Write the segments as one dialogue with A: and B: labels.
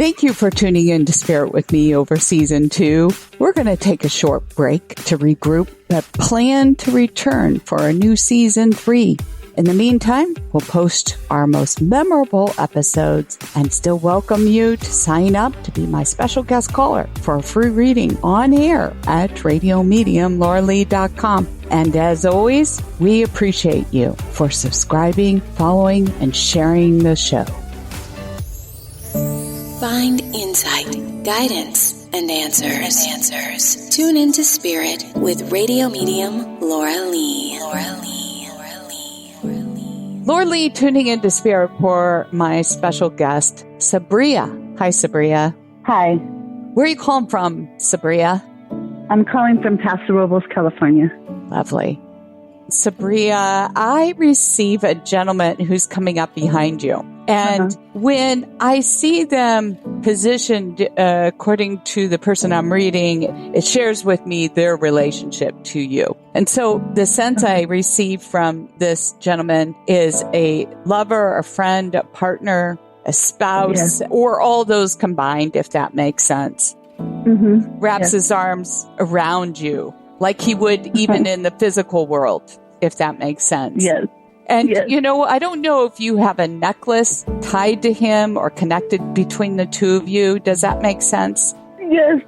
A: Thank you for tuning in to Spirit with me over Season 2. We're going to take a short break to regroup, but plan to return for a new Season 3. In the meantime, we'll post our most memorable episodes and still welcome you to sign up to be my special guest caller for a free reading on air at radiomediumlauralee.com. And as always, we appreciate you for subscribing, following, and sharing the show.
B: Find insight, guidance, and answers. Tune into Spirit with radio medium Laura Lee.
A: Laura Lee tuning into Spirit for my special guest, Sabria. Hi, Sabria.
C: Hi.
A: Where are you calling from, Sabria?
C: I'm calling from Paso Robles, California.
A: Lovely. Sabria, I receive a gentleman who's coming up behind you. And when I see them positioned according to the person I'm reading, it shares with me their relationship to you. And so the sense I receive from this gentleman is a lover, a friend, a partner, a spouse, or all those combined, if that makes sense. Wraps his arms around you like he would even in the physical world, if that makes sense. And, you know, I don't know if you have a necklace tied to him or connected between the two of you. Does that make sense?
C: Yes.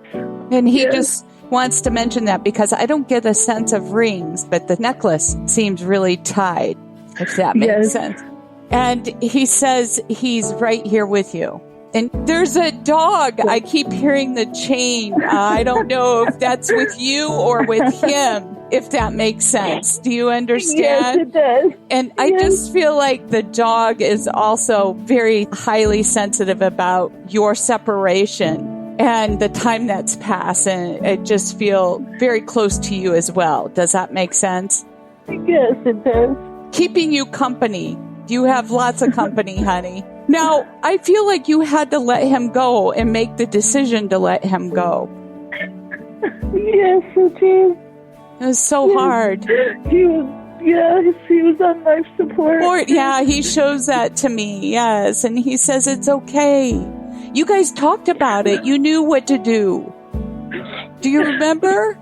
A: And he just wants to mention that because I don't get a sense of rings, but the necklace seems really tied, if that makes sense. And he says he's right here with you. And there's a dog. I keep hearing the chain. I don't know if that's with you or with him, if that makes sense. Do you understand?
C: Yes, it does.
A: And I just feel like the dog is also very highly sensitive about your separation and the time that's passed. And it just feel very close to you as well. Does that make sense?
C: Yes, it does.
A: Keeping you company. You have lots of company, honey. Now, I feel like you had to let him go and make the decision to let him go.
C: Yes, it is.
A: It was so hard.
C: He was on life support.
A: He shows that to me, yes. And he says it's okay. You guys talked about it. You knew what to do. Do you remember?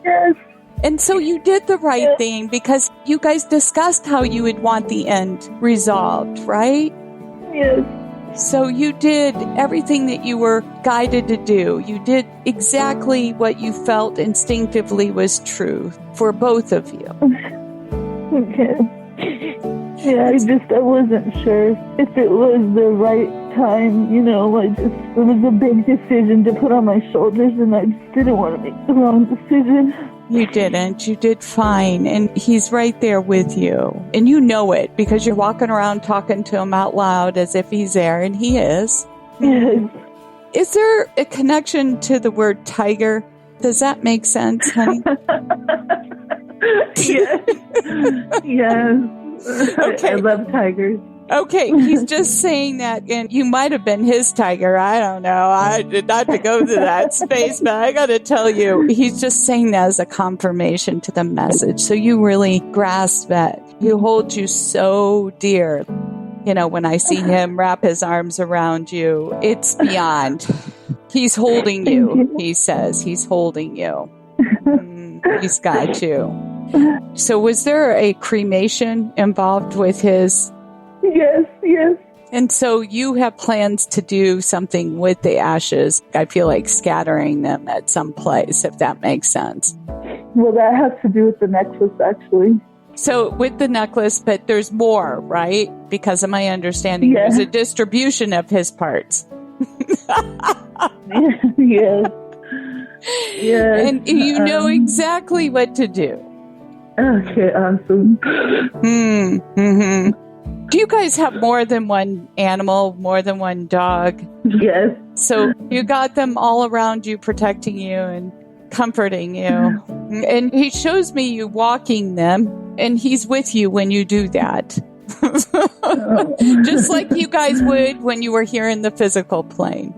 C: Yes.
A: And so you did the right thing because you guys discussed how you would want the end resolved, right?
C: Yes.
A: So you did everything that you were guided to do. You did exactly what you felt instinctively was true for both of you.
C: Okay. Yeah, I wasn't sure if it was the right time, you know, it was a big decision to put on my shoulders and I just didn't want to make the wrong decision.
A: You didn't. You did fine. And he's right there with you. And you know it because you're walking around talking to him out loud as if he's there, and he is.
C: Yes.
A: Is there a connection to the word tiger? Does that make sense, honey?
C: Yes. Yes.
A: Okay.
C: I love tigers.
A: Okay, he's just saying that, and you might have been his tiger. I don't know. I did not to go to that space, but I got to tell you, he's just saying that as a confirmation to the message. So you really grasp that. He holds you so dear. You know, when I see him wrap his arms around you, it's beyond. He's holding you, he says. He's holding you. He's got you. So was there a cremation involved with his?
C: Yes.
A: And so you have plans to do something with the ashes. I feel like scattering them at some place, if that makes sense.
C: Well, that has to do with the necklace, actually.
A: So with the necklace, but there's more, right? Because of my understanding, there's a distribution of his parts.
C: Yes.
A: And you know exactly what to do.
C: Okay, awesome.
A: Do you guys have more than one animal, more than one dog?
C: Yes.
A: So you got them all around you, protecting you and comforting you. And he shows me you walking them, and he's with you when you do that. Just like you guys would when you were here in the physical plane.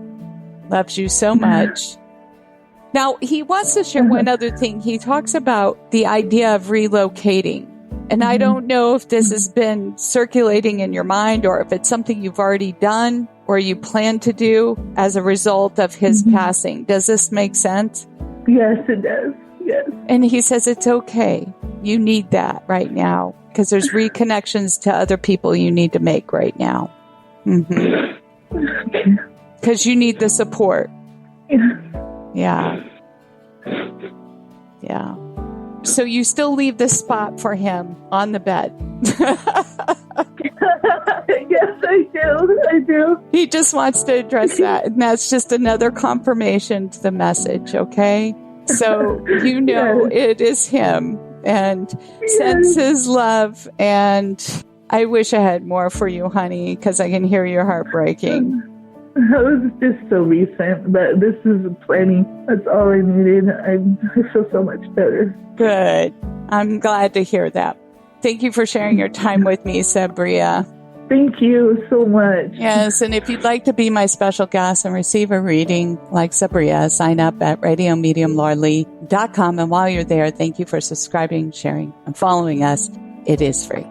A: Loves you so much. Now, he wants to share one other thing. He talks about the idea of relocating. And I don't know if this has been circulating in your mind or if it's something you've already done, or you plan to do as a result of his passing. Does this make sense?
C: Yes, it does. Yes.
A: And he says it's okay. You need that right now because there's reconnections to other people you need to make right now. Because you need the support. Yeah. Yeah. So you still leave the spot for him on the bed.
C: Yes, I do. He
A: just wants to address that. And that's just another confirmation to the message, okay? So you know it is him and sends his love. And I wish I had more for you, honey, because I can hear your heart breaking.
C: That was just so recent, but this is plenty. That's all I needed. I feel so much better.
A: Good. I'm glad to hear that. Thank you for sharing your time with me, Sabria.
C: Thank you so much.
A: Yes, and if you'd like to be my special guest and receive a reading like Sabria, sign up at radiomediumlauralee.com. And while you're there, thank you for subscribing, sharing, and following us. It is free.